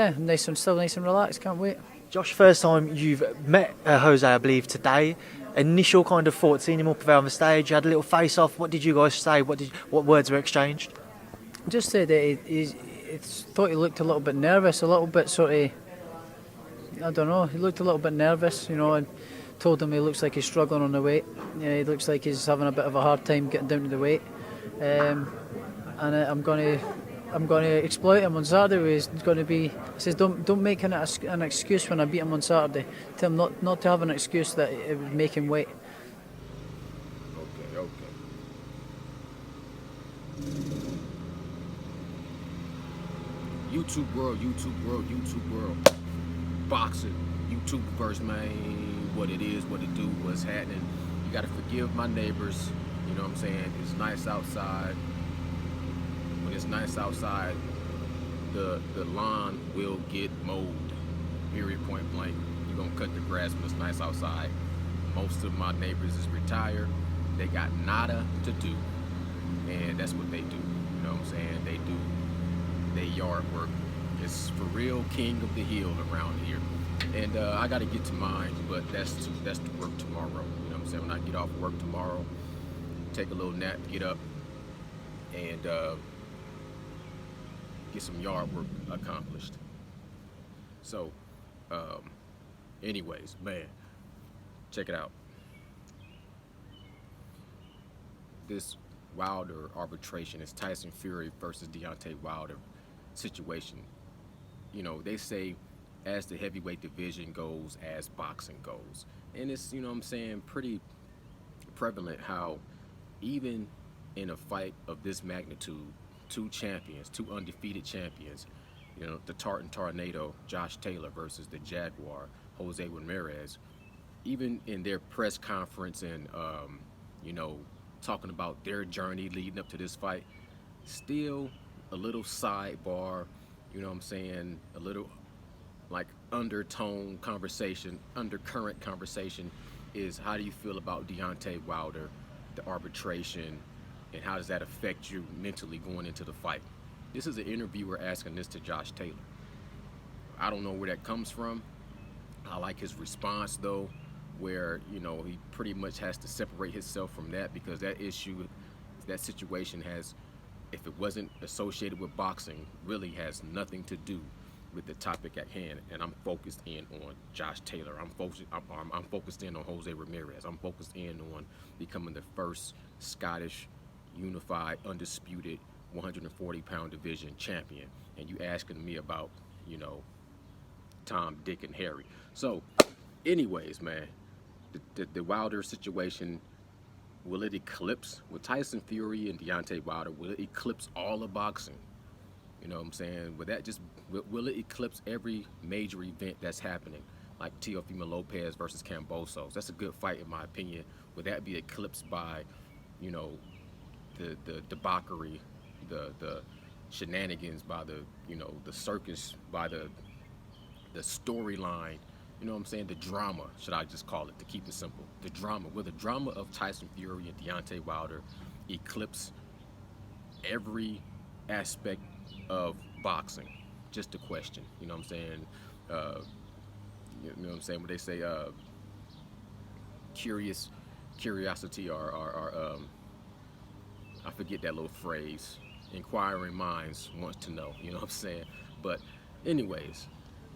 Yeah, still nice and relaxed. Can't wait. Josh, first time you've met Jose, I believe, today. Initial kind of thoughts, seeing him up there on the stage. You had a little face-off. What did you guys say? What words were exchanged? Just said that thought he looked a little bit nervous, a little bit sort of. I don't know. He looked a little bit nervous, and told him he looks like he's struggling on the weight. Yeah, he looks like he's having a bit of a hard time getting down to the weight. And I'm going to exploit him on Saturday. He's going to be. He says, don't make an excuse when I beat him on Saturday. Tell him not to have an excuse that it would make him wait. Okay. YouTube world. Boxing, YouTube first, man. What it is, what it do, what's happening. You gotta forgive my neighbors. You know what I'm saying? It's nice outside. When it's nice outside, the lawn will get mowed. Period, point blank. You're gonna cut the grass when it's nice outside. Most of my neighbors is retired. They got nada to do, and that's what they do. You know what I'm saying? They do their yard work. It's for real king of the hill around here. And I got to get to mine, but that's to work tomorrow. You know what I'm saying? When I get off work tomorrow, take a little nap, get up, and get some yard work accomplished. So, anyways, man, check it out. This Wilder arbitration is Tyson Fury versus Deontay Wilder situation. You know, they say as the heavyweight division goes, as boxing goes. And it's, you know what I'm saying, pretty prevalent how even in a fight of this magnitude, two undefeated champions, you know, the Tartan Tornado, Josh Taylor versus the Jaguar, Jose Ramirez, even in their press conference and, you know, talking about their journey leading up to this fight, still a little sidebar, you know what I'm saying, a little like undertone conversation, undercurrent conversation is, how do you feel about Deontay Wilder, the arbitration, and how does that affect you mentally going into the fight? This is an interviewer asking this to Josh Taylor. I don't know where that comes from. I like his response though, where, you know, he pretty much has to separate himself from that, because that issue, that situation has, if it wasn't associated with boxing, really has nothing to do with the topic at hand. And I'm focused in on Josh Taylor. I'm focused in on Jose Ramirez. I'm focused in on becoming the first Scottish unified, undisputed 140-pound division champion. And you asking me about, you know, Tom, Dick, and Harry. So, anyways, man, the Wilder situation, will it eclipse, with Tyson Fury and Deontay Wilder, will it eclipse all of boxing? You know what I'm saying? Will it eclipse every major event that's happening? Like Teofimo Lopez versus Kambosos. That's a good fight in my opinion. Would that be eclipsed by, you know, the debauchery, the shenanigans, by the, you know, the circus, by the storyline, you know what I'm saying, the drama, should I just call it, to keep it simple. The drama. Will the drama of Tyson Fury and Deontay Wilder eclipse every aspect of boxing? Just a question. You know what I'm saying? You know what I'm saying? When they say curiosity or I forget that little phrase. Inquiring minds wants to know. You know what I'm saying? But anyways,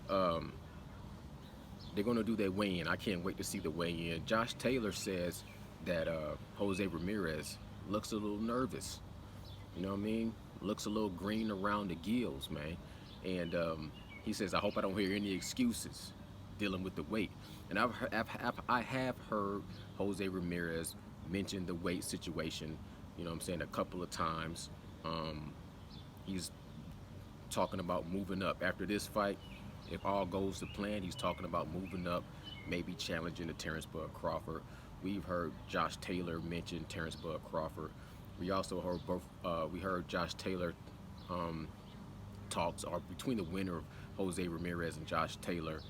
they're going to do their weigh-in. I can't wait to see the weigh-in. Josh Taylor says that Jose Ramirez looks a little nervous. You know what I mean? Looks a little green around the gills, man. And he says, I hope I don't hear any excuses dealing with the weight. And I have heard Jose Ramirez mention the weight situation, you know what I'm saying, a couple of times. He's talking about moving up after this fight. If all goes to plan, he's talking about moving up, maybe challenging the Terrence Bud Crawford. We've heard Josh Taylor mention Terrence Bud Crawford. We also heard we heard Josh Taylor talks are between the winner of Jose Ramirez and Josh Taylor.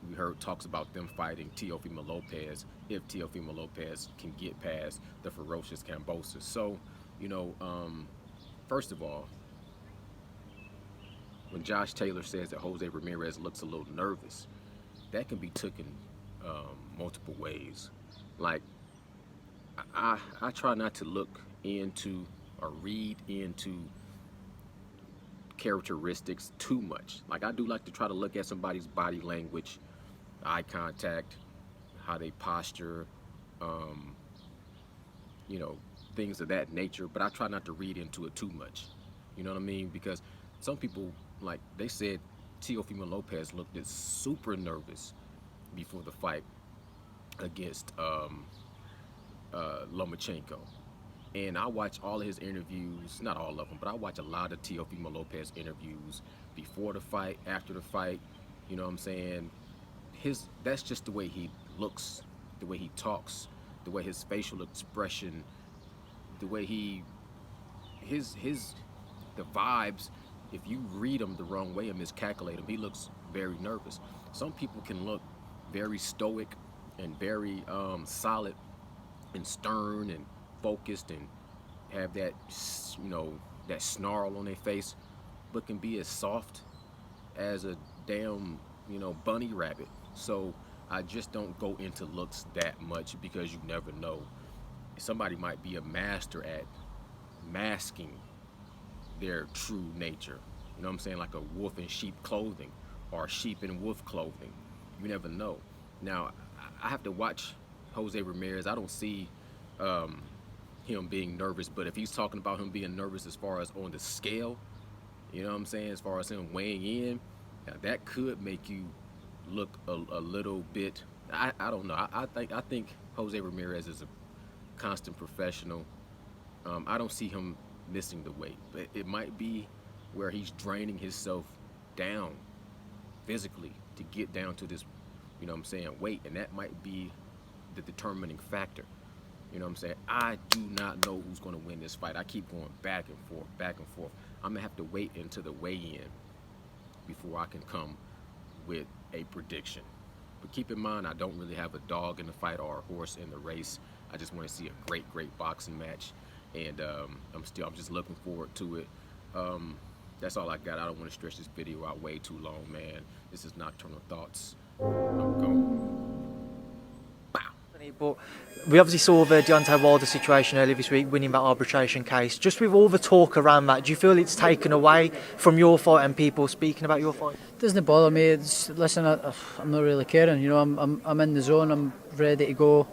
We heard talks about them fighting Teofimo Lopez, if Teofimo Lopez can get past the ferocious Kambosos. So, you know, first of all, when Josh Taylor says that Jose Ramirez looks a little nervous, that can be taken multiple ways. Like, I try not to look into or read into characteristics too much. Like, I do like to try to look at somebody's body language, eye contact, how they posture, you know, things of that nature. But I try not to read into it too much. You know what I mean? Because some people, like they said, Teofimo Lopez looked super nervous before the fight against Lomachenko. And I watch all of his interviews, not all of them, but I watch a lot of Teofimo Lopez interviews before the fight, after the fight. You know what I'm saying? That's just the way he looks, the way he talks, the way his facial expression, the way the vibes. If you read him the wrong way and miscalculate him, he looks very nervous. Some people can look very stoic and very solid and stern and focused and have that, you know, that snarl on their face, but can be as soft as a damn, you know, bunny rabbit. So I just don't go into looks that much, because you never know. Somebody might be a master at masking their true nature. You know what I'm saying? Like a wolf in sheep clothing or sheep in wolf clothing. You never know. Now, I have to watch Jose Ramirez. I don't see him being nervous, but if he's talking about him being nervous as far as on the scale, you know what I'm saying, as far as him weighing in, that could make you look a little bit, I don't know. I think Jose Ramirez is a constant professional. I don't see him missing the weight, but it might be where he's draining himself down physically to get down to this, you know what I'm saying, weight, and that might be the determining factor. You know what I'm saying? I do not know who's going to win this fight. I keep going back and forth, back and forth. I'm going to have to wait until the weigh-in before I can come with a prediction. But keep in mind, I don't really have a dog in the fight or a horse in the race. I just want to see a great boxing match. And I'm just looking forward to it. That's all I got. I don't want to stretch this video out way too long, man. This is Nocturnal Thoughts. I'm gone. But we obviously saw the Deontay Wilder situation earlier this week, winning that arbitration case. Just with all the talk around that, do you feel it's taken away from your fight and people speaking about your fight? Doesn't bother me. Listen, I'm not really caring. You know, I'm in the zone. I'm ready to go.